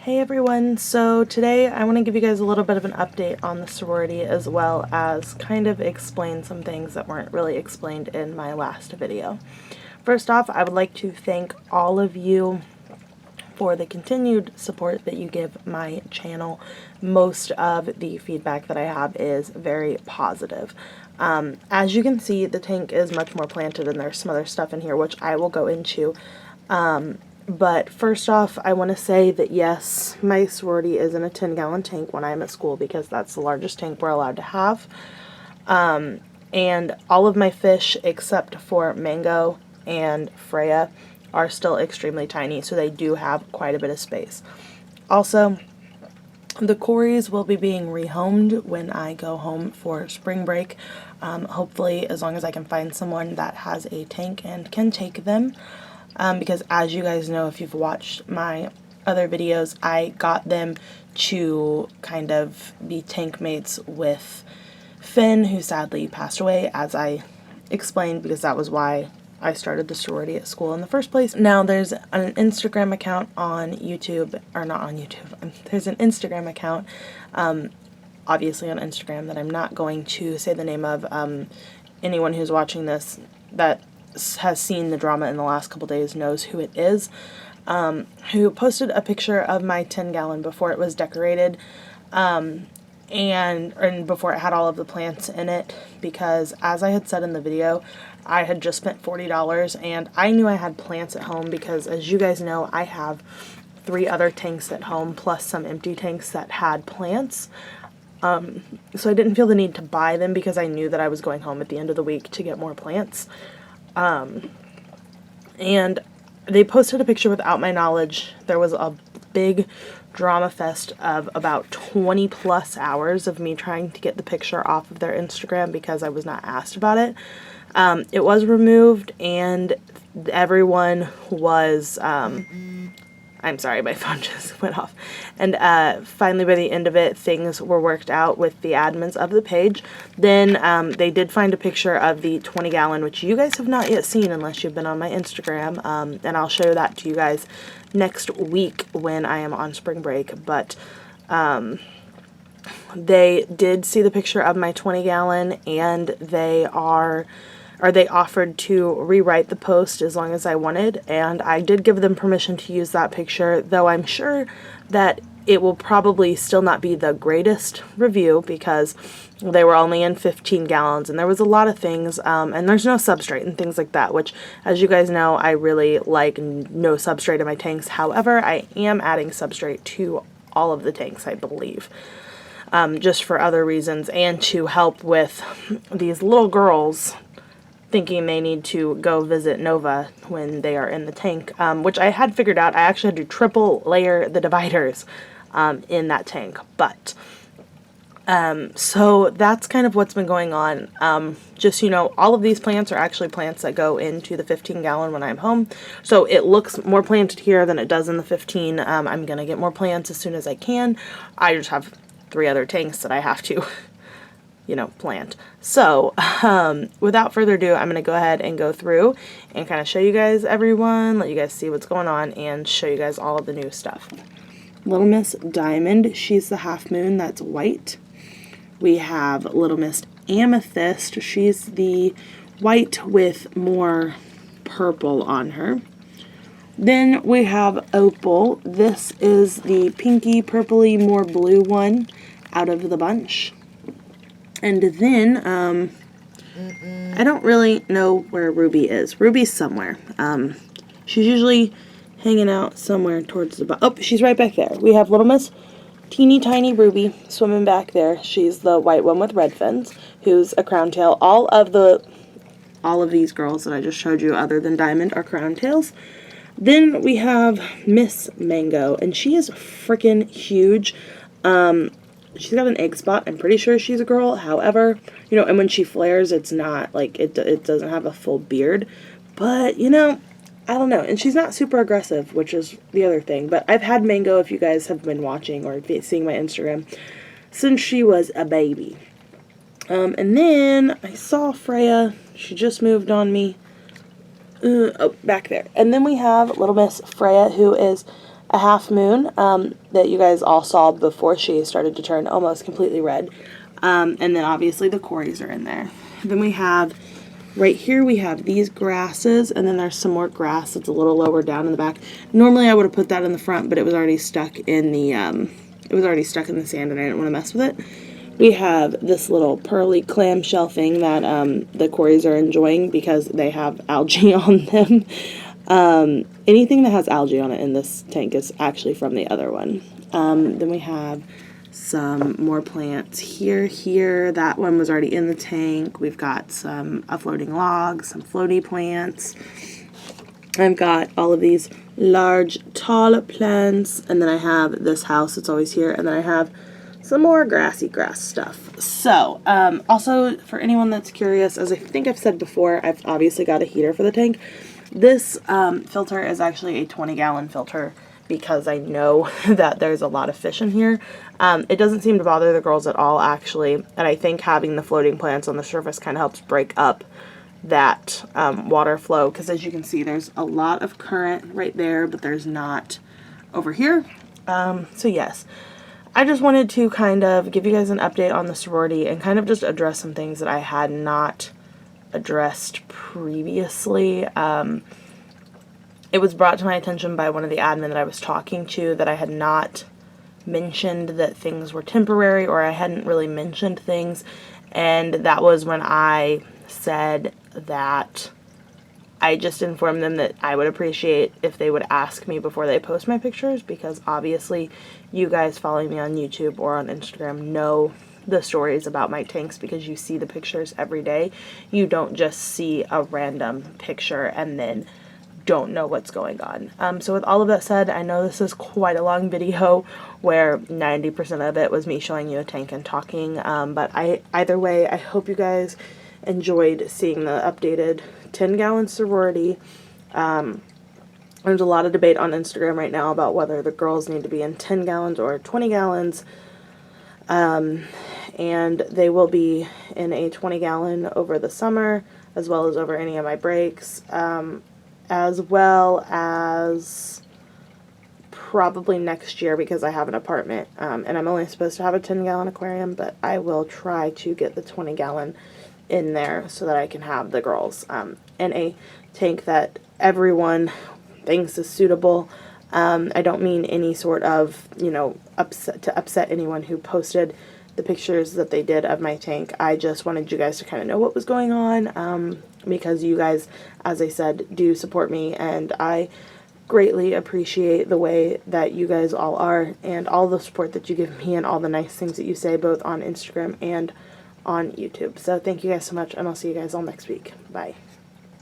Hey everyone, so today I want to give you guys a little bit of an update on the sorority as well as kind of explain some things that weren't really explained in my last video. First off, I would like to thank all of you for the continued support that you give my channel. Most of the feedback that I have is very positive. As you can see, the tank is much more planted and there's some other stuff in here which I will go into. But first off, I want to say that yes, my sorority is in a 10-gallon tank when I'm at school because that's the largest tank we're allowed to have. And all of my fish except for Mango and Freya are still extremely tiny, so they do have quite a bit of space. Also, the Corys will be being rehomed when I go home for spring break. Hopefully, as long as I can find someone that has a tank and can take them. Because as you guys know, if you've watched my other videos, I got them to kind of be tank mates with Finn, who sadly passed away, as I explained, because that was why I started the sorority at school in the first place. Now there's an Instagram account on YouTube, or not on YouTube, there's an Instagram account, obviously on Instagram, that I'm not going to say the name of. Anyone who's watching this that has seen the drama in the last couple days knows who it is, who posted a picture of my 10-gallon before it was decorated, and before it had all of the plants in it, because as I had said in the video, I had just spent $40 and I knew I had plants at home because, as you guys know, I have 3 other tanks at home plus some empty tanks that had plants. So I didn't feel the need to buy them because I knew that I was going home at the end of the week to get more plants. And they posted a picture without my knowledge. There was a big drama fest of about 20 plus hours of me trying to get the picture off of their Instagram because I was not asked about it. It was removed and everyone was, I'm sorry, my phone just went off. And finally, by the end of it, things were worked out with the admins of the page. Then they did find a picture of the 20-gallon, which you guys have not yet seen unless you've been on my Instagram. And I'll show that to you guys next week when I am on spring break. But they did see the picture of my 20-gallon, and they offered to rewrite the post as long as I wanted, and I did give them permission to use that picture, though I'm sure that it will probably still not be the greatest review because they were only in 15 gallons and there was a lot of things, and there's no substrate and things like that, which, as you guys know, I really like no substrate in my tanks. However, I am adding substrate to all of the tanks, I believe. Just for other reasons and to help with these little girls thinking they need to go visit Nova when they are in the tank, which I had figured out. I actually had to triple layer the dividers in that tank, but so that's kind of what's been going on. Just so you know, all of these plants are actually plants that go into the 15-gallon when I'm home, so it looks more planted here than it does in the 15. I'm gonna get more plants as soon as I can. I just have 3 other tanks that I have to plant. So, without further ado, I'm going to go ahead and go through and kind of show you guys everyone, let you guys see what's going on, and show you guys all of the new stuff. Little Miss Diamond, she's the half moon, that's white. We have Little Miss Amethyst, she's the white with more purple on her. Then we have Opal, this is the pinky, purpley, more blue one out of the bunch. And then, I don't really know where Ruby is. Ruby's somewhere. She's usually hanging out somewhere towards the bottom. Oh, she's right back there. We have Little Miss Teeny Tiny Ruby swimming back there. She's the white one with red fins, who's a crown tail. All of these girls that I just showed you, other than Diamond, are crown tails. Then we have Miss Mango, and she is freaking huge. She's got an egg spot. I'm pretty sure she's a girl. However, and when she flares, it's not, like, it doesn't have a full beard. But, I don't know. And she's not super aggressive, which is the other thing. But I've had Mango, if you guys have been watching or seeing my Instagram, since she was a baby. And then I saw Freya. She just moved on me. Oh, back there. And then we have Little Miss Freya, who is a half moon that you guys all saw before she started to turn almost completely red. And then obviously the cories are in there. Then we have, right here we have these grasses, and then there's some more grass that's a little lower down in the back. Normally I would have put that in the front, but it was already stuck in the, sand and I didn't want to mess with it. We have this little pearly clamshell thing that the cories are enjoying because they have algae on them. Anything that has algae on it in this tank is actually from the other one. Then we have some more plants here. That one was already in the tank. We've got a floating log, some floaty plants. I've got all of these large, tall plants, and then I have this house that's always here, and then I have some more grassy grass stuff. So, also, for anyone that's curious, as I think I've said before, I've obviously got a heater for the tank. This filter is actually a 20-gallon filter because I know that there's a lot of fish in here. It doesn't seem to bother the girls at all, actually, and I think having the floating plants on the surface kind of helps break up that water flow, because as you can see, there's a lot of current right there, but there's not over here. So yes, I just wanted to kind of give you guys an update on the sorority and kind of just address some things that I had not addressed previously. It was brought to my attention by one of the admin that I was talking to that I had not mentioned that things were temporary, or I hadn't really mentioned things, and that was when I said that I just informed them that I would appreciate if they would ask me before they post my pictures, because obviously you guys following me on YouTube or on Instagram know the stories about my tanks because you see the pictures every day. You don't just see a random picture and then don't know what's going on. So with all of that said, I know this is quite a long video where 90% of it was me showing you a tank and talking, but either way, I hope you guys enjoyed seeing the updated 10-gallon sorority. There's a lot of debate on Instagram right now about whether the girls need to be in 10 gallons or 20 gallons. And they will be in a 20-gallon over the summer, as well as over any of my breaks, as well as probably next year because I have an apartment, and I'm only supposed to have a 10-gallon aquarium, but I will try to get the 20-gallon in there so that I can have the girls in a tank that everyone thinks is suitable. I don't mean any sort of, upset anyone who posted the pictures that they did of my tank. I just wanted you guys to kind of know what was going on, because you guys, as I said, do support me, and I greatly appreciate the way that you guys all are, and all the support that you give me, and all the nice things that you say, both on Instagram and on YouTube. So thank you guys so much, and I'll see you guys all next week. Bye.